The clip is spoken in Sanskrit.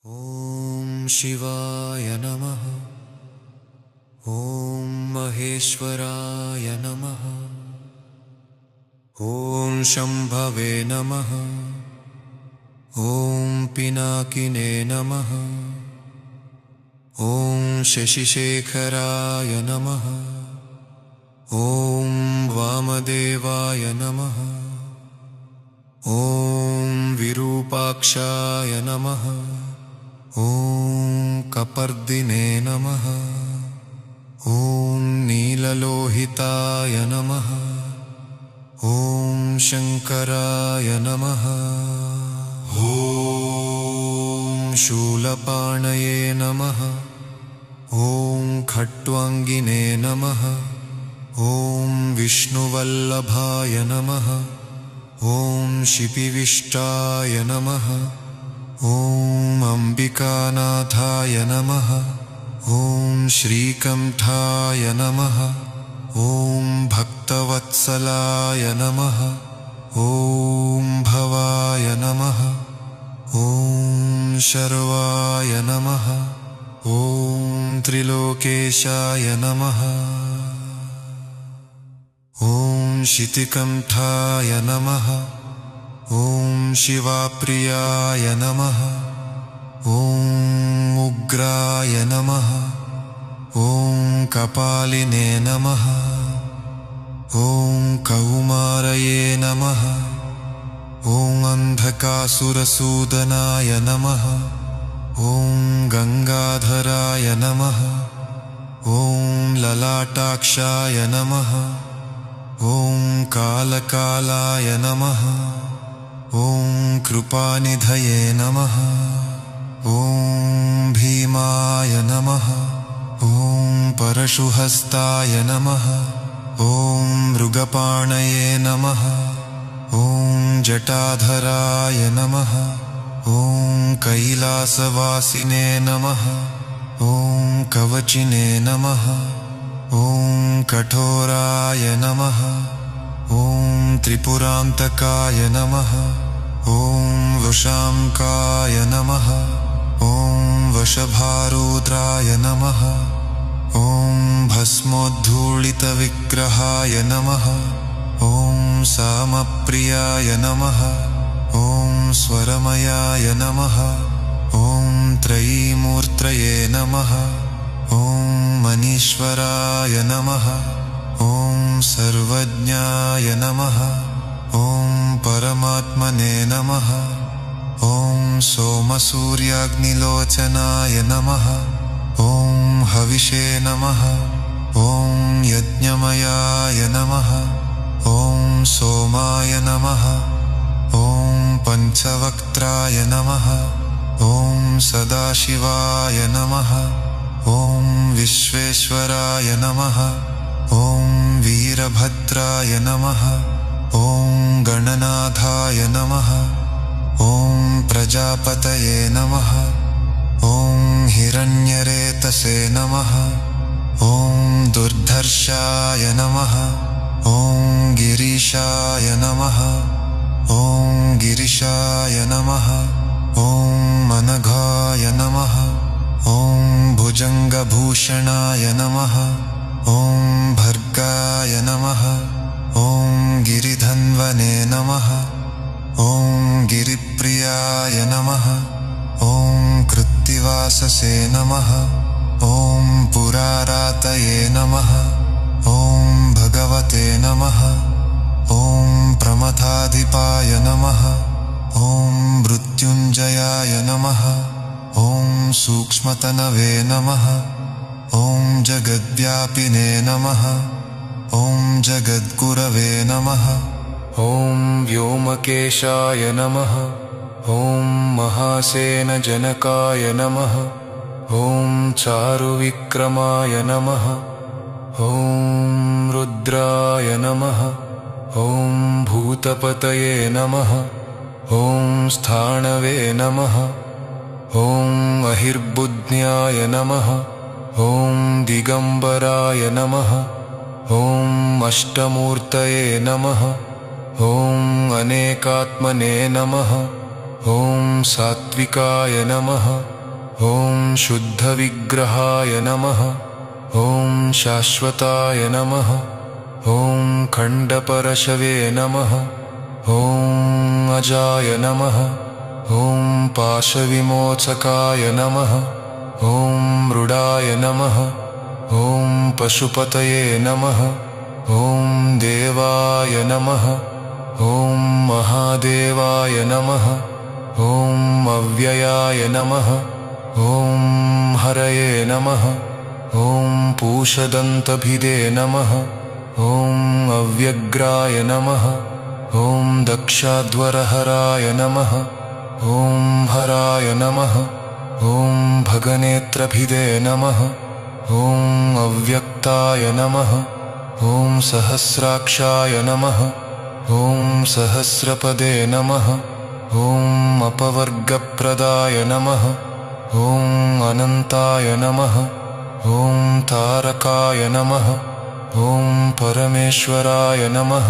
ॐ शिवाय नमः। ॐ महेश्वराय नमः। ॐ शम्भवे नमः। ॐ पिनाकिने नमः। ॐ शशिशेखराय नमः। ॐ वामदेवाय नमः। ॐ विरूपाक्षाय नमः। ॐ कपर्दिने नमः। ॐ नीललोहिताय नमः। ॐ शङ्कराय नमः। ॐ शूलपाणये नमः। ॐ खट्वाङ्गिने नमः। ॐ विष्णुवल्लभाय नमः। ॐ शिपिविष्टाय नमः। ॐ अम्बिकानाथाय नमः। ॐ श्रीकण्ठाय नमः। ॐ भक्तवत्सलाय नमः। ॐ भवाय नमः। ॐ शर्वाय नमः। ॐ त्रिलोकेशाय नमः। ॐ शितिकण्ठाय नमः। ॐ शिवाप्रियाय नमः। ॐ उग्राय नमः। ॐ कपालिने नमः। ॐ कौमारये नमः। ॐ अन्धकासुरसूदनाय नमः। ॐ गङ्गाधराय नमः। ॐ ललाटाक्षाय नमः। ॐ कालकालाय नमः। ॐ कृपानिधये नमः। ॐ भीमाय नमः। ॐ परशुहस्ताय नमः। ॐ मृगपाणये नमः। ॐ जटाधराय नमः। ॐ कैलासवासिने नमः। ॐ कवचिने नमः। ॐ कठोराय नमः। ॐ त्रिपुरान्तकाय नमः। ॐ वृषांकाय नमः। ॐ वशभारूद्राय नमः। ॐ भस्मोद्धूलितविग्रहाय नमः। ॐ सामप्रियाय नमः। ॐ स्वरमयाय नमः। ॐ त्रयीमूर्तये नमः। ॐ मनीश्वराय नमः। ॐ सर्वज्ञाय नमः। ॐ परमात्मने नमः। ॐ सोमसूर्याग्निलोचनाय नमः। ॐ हविषे नमः। ॐ यज्ञमयाय नमः। ॐ सोमाय नमः। ॐ पञ्चवक्त्राय नमः। ॐ सदाशिवाय नमः। ॐ विश्वेश्वराय नमः। ॐ वीरभद्राय नमः। ॐ गणनाथाय नमः। ॐ प्रजापतये नमः। ॐ हिरण्यरेतसे नमः। ॐ दुर्धर्षाय नमः। ॐ गिरीशाय नमः। ॐ गिरिशाय नमः। ॐ मनघाय नमः। ॐ भुजङ्गभूषणाय नमः। ॐ भर्गाय नमः। ॐ गिरिधन्वने नमः। ॐ गिरिप्रियाय नमः। ॐ कृत्तिवाससे नमः। ॐ पुरारातये नमः। ॐ भगवते नमः। ॐ प्रमथाधिपाय नमः। ॐ मृत्युञ्जयाय नमः। ॐ सूक्ष्मतनवे नमः। ॐ जगद्व्यापिने नमः। ॐ जगद्गुरवे नमः। ॐ व्योमकेशाय नमः। ॐ महासेनजनकाय नमः। ॐ चारुविक्रमाय नमः। ॐ रुद्राय नमः। ॐ भूतपतये नमः। ॐ स्थाणवे नमः। ॐ अहिर्बुध्न्याय नमः। ॐ दिगम्बराय नमः। ॐ अष्टमूर्तये नमः। ॐ अनेकात्मने नमः। ॐ सात्विकाय नमः ॐ शुद्धविग्रहाय नमः ॐ शाश्वताय नमः ॐ खण्डपरशवे नमः ॐ अजाय नमः ॐ पाशविमोचकाय नमः ॐ मृडाय नमः ॐ पशुपतये नमः ॐ देवाय नमः ॐ महादेवाय नमः ॐ अव्ययाय नमः ॐ हरये नमः ॐ पूषदन्तभिदे नमः ॐ अव्यग्राय नमः ॐ दक्षाध्वरहराय नमः ॐ हराय नमः ॐ भगनेत्रभिदे नमः ॐ अव्यक्ताय नमः ॐ सहस्राक्षाय नमः ॐ सहस्रपदे नमः ॐ अपवर्गप्रदाय नमः ॐ अनन्ताय नमः ॐ तारकाय नमः ॐ परमेश्वराय नमः